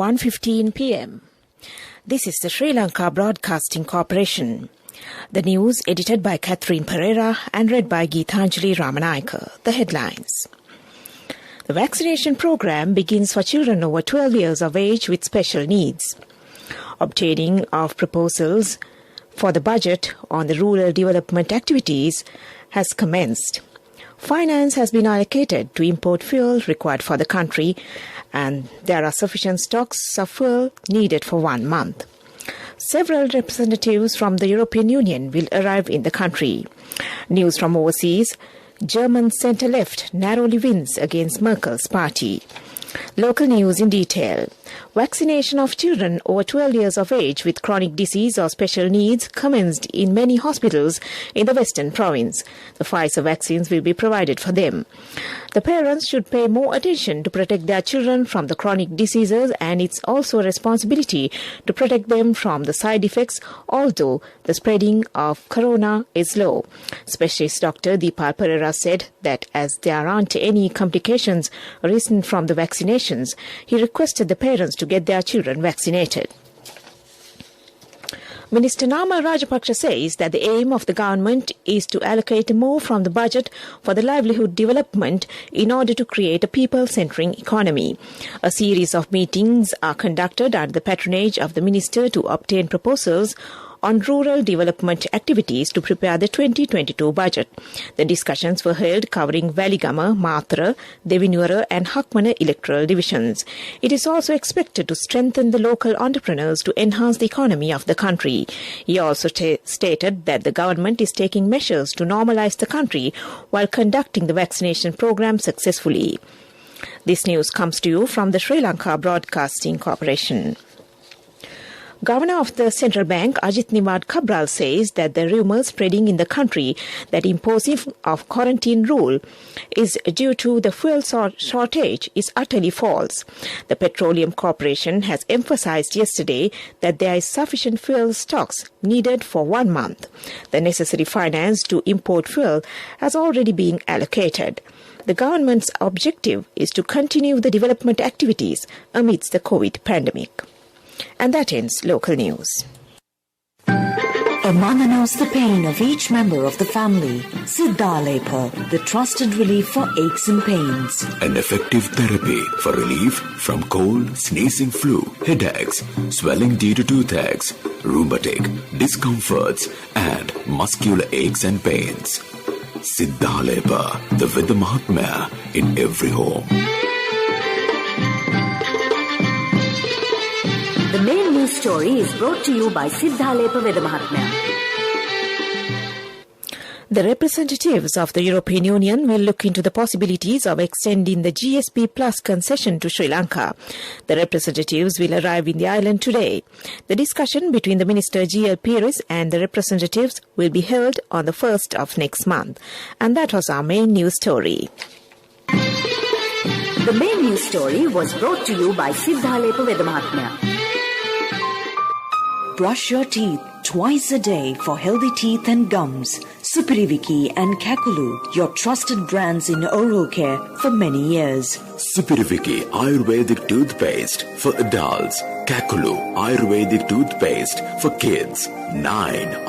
1:15 p.m. This is the Sri Lanka Broadcasting Corporation. The news edited by Catherine Pereira and read by Geethanjali Ramanayaka. The headlines. The vaccination program begins for children over 12 years of age with special needs. Obtaining of proposals for the budget on the rural development activities has commenced. Finance has been allocated to import fuel required for the country, and there are sufficient stocks of fuel needed for 1 month. Several representatives from the European Union will arrive in the country. News from overseas: German centre-left narrowly wins against Merkel's party. Local news in detail. Vaccination of children over 12 years of age with chronic disease or special needs commenced in many hospitals in the Western Province. The Pfizer vaccines will be provided for them. The parents should pay more attention to protect their children from the chronic diseases, and it's also a responsibility to protect them from the side effects, although the spreading of corona is low. Specialist Dr. Deepal Pereira said that as there aren't any complications arising from the vaccinations, he requested the parents to get their children vaccinated. Minister Nama Rajapaksa says that the aim of the government is to allocate more from the budget for the livelihood development in order to create a people-centering economy. A series of meetings are conducted under the patronage of the minister to obtain proposals on rural development activities to prepare the 2022 budget. The discussions were held covering Waligama, Mathura, Devinura and Hakmana electoral divisions. It is also expected to strengthen the local entrepreneurs to enhance the economy of the country. He also stated that the government is taking measures to normalise the country while conducting the vaccination program successfully. This news comes to you from the Sri Lanka Broadcasting Corporation. Governor of the Central Bank, Ajit Nimad Cabral, says that the rumours spreading in the country that imposing of quarantine rule is due to the fuel shortage is utterly false. The Petroleum Corporation has emphasised yesterday that there is sufficient fuel stocks needed for 1 month. The necessary finance to import fuel has already been allocated. The government's objective is to continue the development activities amidst the COVID pandemic. And that ends local news. A mother knows the pain of each member of the family. SLBC, the trusted relief for aches and pains. An effective therapy for relief from cold, sneezing, flu, headaches, swelling due to toothaches, rheumatic, discomforts, and muscular aches and pains. SLBC, the Veda Mahatmya in every home. The main news story is brought to you by SLBC Veda Mahatmya. The representatives of the European Union will look into the possibilities of extending the GSP Plus concession to Sri Lanka. The representatives will arrive in the island today. The discussion between the Minister G.L. Pires and the representatives will be held on the 1st of next month. And that was our main news story. The main news story was brought to you by SLBC Veda Mahatmya. Brush your teeth twice a day for healthy teeth and gums. Supiriviki and Kakulu, your trusted brands in oral care for many years. Supiriviki Ayurvedic toothpaste for adults. Kakulu Ayurvedic toothpaste for kids. 9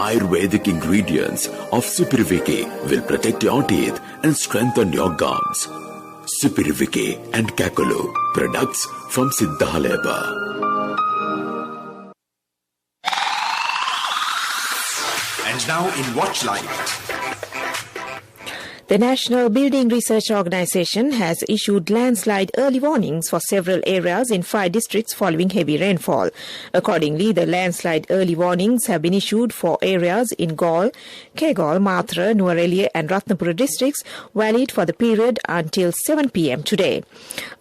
Ayurvedic ingredients of Supiriviki will protect your teeth and strengthen your gums. Supiriviki and Kakulu, products from SLBC. And now in Watch Light. The National Building Research Organisation has issued landslide early warnings for several areas in 5 districts following heavy rainfall. Accordingly, the landslide early warnings have been issued for areas in Galle, Kegalle, Mathura, Nuwara and Ratnapura districts, valid for the period until 7 p.m. today.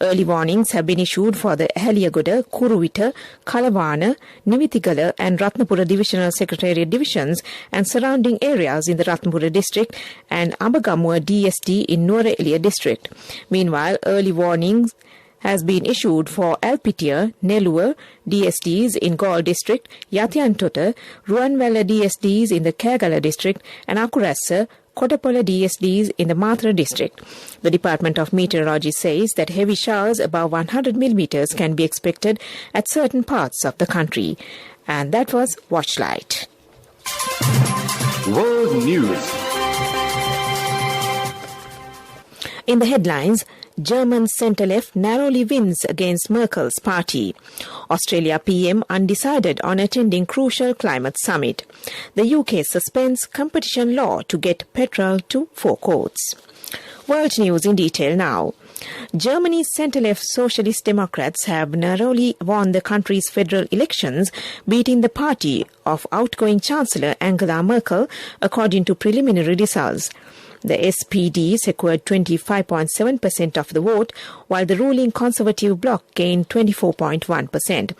Early warnings have been issued for the Haliyagoda, Kuruvita, Kalawana, Nimitigala and Ratnapura Divisional Secretariat divisions and surrounding areas in the Ratnapura district and Ambagamua DSD in Nuwara district. Meanwhile, early warnings has been issued for Alpitia, Nellore DSDs in Galle district, Yatiyantota, Ruwanwala DSDs in the Kerala district, and Akurassa, Kottapola DSDs in the Mathura district. The Department of Meteorology says that heavy showers above 100 millimeters can be expected at certain parts of the country. And that was Watchlight. World News. In the headlines, German centre-left narrowly wins against Merkel's party. Australia PM undecided on attending crucial climate summit. The UK suspends competition law to get petrol to forecourts. World news in detail now. Germany's centre-left Socialist Democrats have narrowly won the country's federal elections, beating the party of outgoing Chancellor Angela Merkel, according to preliminary results. The SPD secured 25.7% of the vote, while the ruling Conservative bloc gained 24.1%.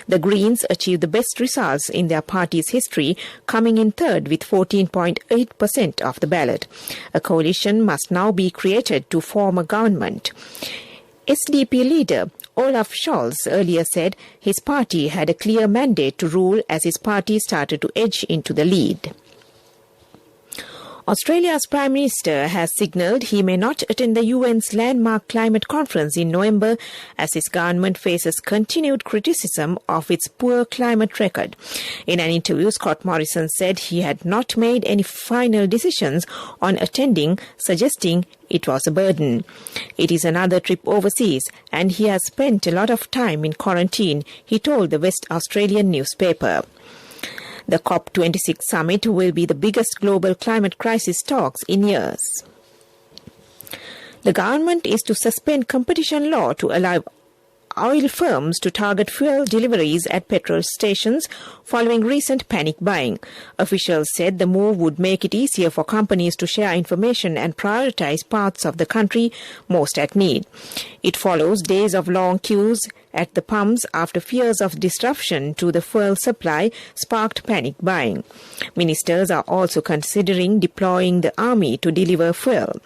The Greens achieved the best results in their party's history, coming in third with 14.8% of the ballot. A coalition must now be created to form a government. SDP leader Olaf Scholz earlier said his party had a clear mandate to rule as his party started to edge into the lead. Australia's Prime Minister has signalled he may not attend the UN's landmark climate conference in November as his government faces continued criticism of its poor climate record. In an interview, Scott Morrison said he had not made any final decisions on attending, suggesting it was a burden. It is another trip overseas, and he has spent a lot of time in quarantine, he told the West Australian newspaper. The COP26 summit will be the biggest global climate crisis talks in years. The government is to suspend competition law to allow oil firms to target fuel deliveries at petrol stations following recent panic buying. Officials said the move would make it easier for companies to share information and prioritize parts of the country most at need. It follows days of long queues at the pumps after fears of disruption to the fuel supply sparked panic buying. Ministers are also considering deploying the army to deliver fuel.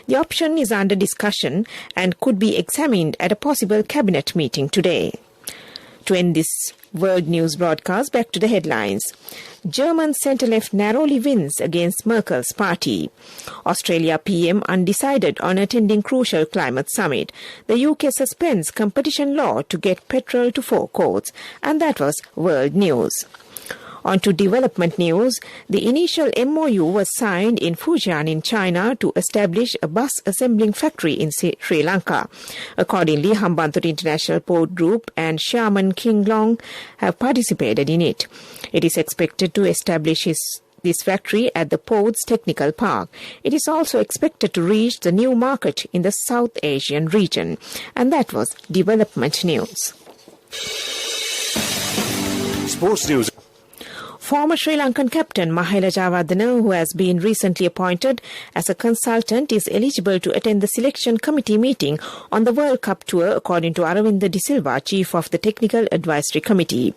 The option is under discussion and could be examined at a possible cabinet meeting today. To end this World News broadcast, back to the headlines. German centre-left narrowly wins against Merkel's party. Australia PM undecided on attending crucial climate summit. The UK suspends competition law to get petrol to forecourts. And that was World News. On to development news. The initial MOU was signed in Fujian in China to establish a bus assembling factory in Sri Lanka. Accordingly, Hambantota International Port Group and Chairman King Long have participated in it. It is expected to establish this factory at the port's technical park. It is also expected to reach the new market in the South Asian region. And that was development news. Sports news. Former Sri Lankan captain Mahela Jayawardena, who has been recently appointed as a consultant, is eligible to attend the selection committee meeting on the World Cup tour, according to Aravinda De Silva, chief of the Technical Advisory Committee.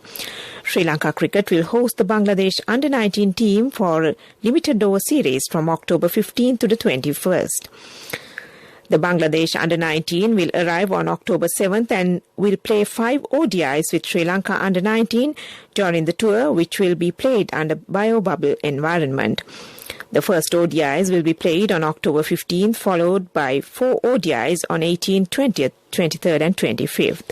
Sri Lanka Cricket will host the Bangladesh Under-19 team for a limited-over series from October 15th to the 21st. The Bangladesh Under-19 will arrive on October 7th and will play 5 ODIs with Sri Lanka Under-19 during the tour, which will be played under bio-bubble environment. The first ODIs will be played on October 15th, followed by 4 ODIs on 18th, 20th, 23rd and 25th.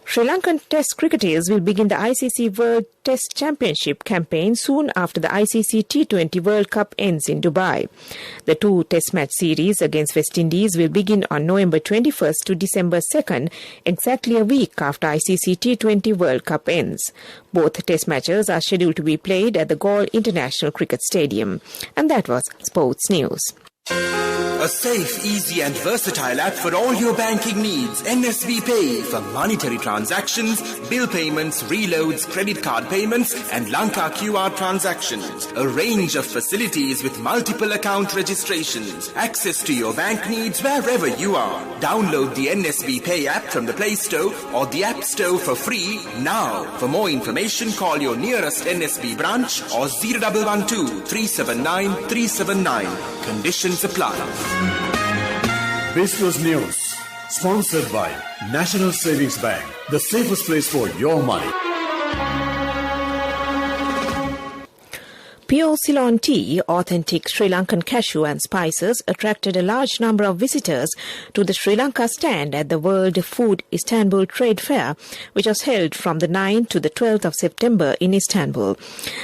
Sri Lankan Test cricketers will begin the ICC World Test Championship campaign soon after the ICC T20 World Cup ends in Dubai. The 2 Test match series against West Indies will begin on November 21st to December 2nd, exactly a week after ICC T20 World Cup ends. Both Test matches are scheduled to be played at the Galle International Cricket Stadium. And that was Sports News. A safe, easy and versatile app for all your banking needs. NSB Pay for monetary transactions, bill payments, reloads, credit card payments and Lanka QR transactions. A range of facilities with multiple account registrations. Access to your bank needs wherever you are. Download the NSB Pay app from the Play Store or the App Store for free now. For more information, call your nearest NSB branch or 0112 379 379. Conditions apply. Business News, sponsored by National Savings Bank, the safest place for your money. Pure Ceylon tea, authentic Sri Lankan cashew and spices attracted a large number of visitors to the Sri Lanka stand at the World Food Istanbul Trade Fair, which was held from the 9th to the 12th of September in Istanbul.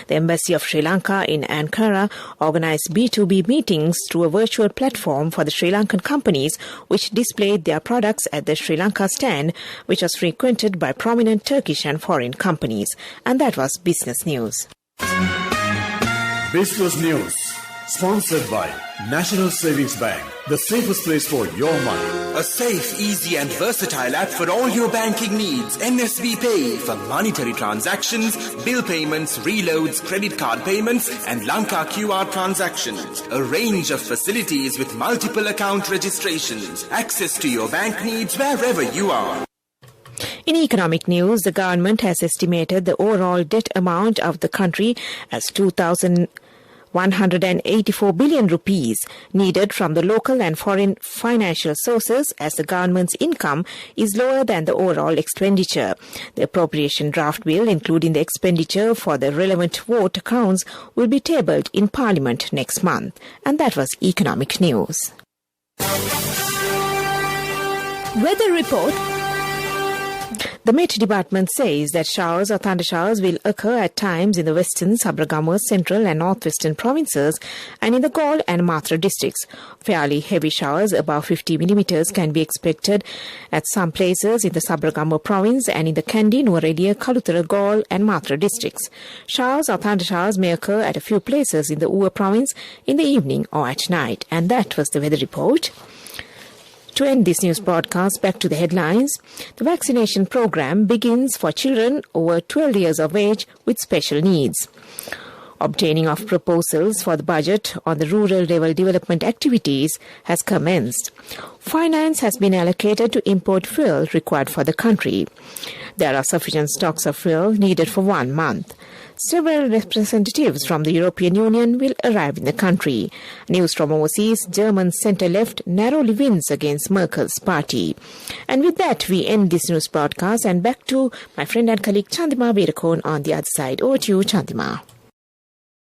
The Embassy of Sri Lanka in Ankara organized B2B meetings through a virtual platform for the Sri Lankan companies which displayed their products at the Sri Lanka stand, which was frequented by prominent Turkish and foreign companies. And that was Business News. Business News, sponsored by National Savings Bank, the safest place for your money. A safe, easy and versatile app for all your banking needs. NSB Pay for monetary transactions, bill payments, reloads, credit card payments and Lanka QR transactions. A range of facilities with multiple account registrations. Access to your bank needs wherever you are. In economic news, the government has estimated the overall debt amount of the country as 2,184 billion rupees, needed from the local and foreign financial sources as the government's income is lower than the overall expenditure. The appropriation draft bill, including the expenditure for the relevant vote accounts, will be tabled in Parliament next month. And that was economic news. Weather report. The Met Department says that showers or thundershowers will occur at times in the western, Sabaragamuwa, central and northwestern provinces and in the Galle and Mathura districts. Fairly heavy showers above 50 millimeters can be expected at some places in the Sabaragamuwa province and in the Kandy, Nuwara, Kalutara, Galle and Mathura districts. Showers or thundershowers may occur at a few places in the Uva province in the evening or at night. And that was the weather report. To end this news broadcast, back to the headlines. The vaccination program begins for children over 12 years of age with special needs. Obtaining of proposals for the budget on the rural level development activities has commenced. Finance has been allocated to import fuel required for the country. There are sufficient stocks of fuel needed for 1 month. Several representatives from the European Union will arrive in the country. News from overseas, German centre-left narrowly wins against Merkel's party. And with that, we end this news broadcast and back to my friend and colleague Chandima Veerakon on the other side. Over to you, Chandima.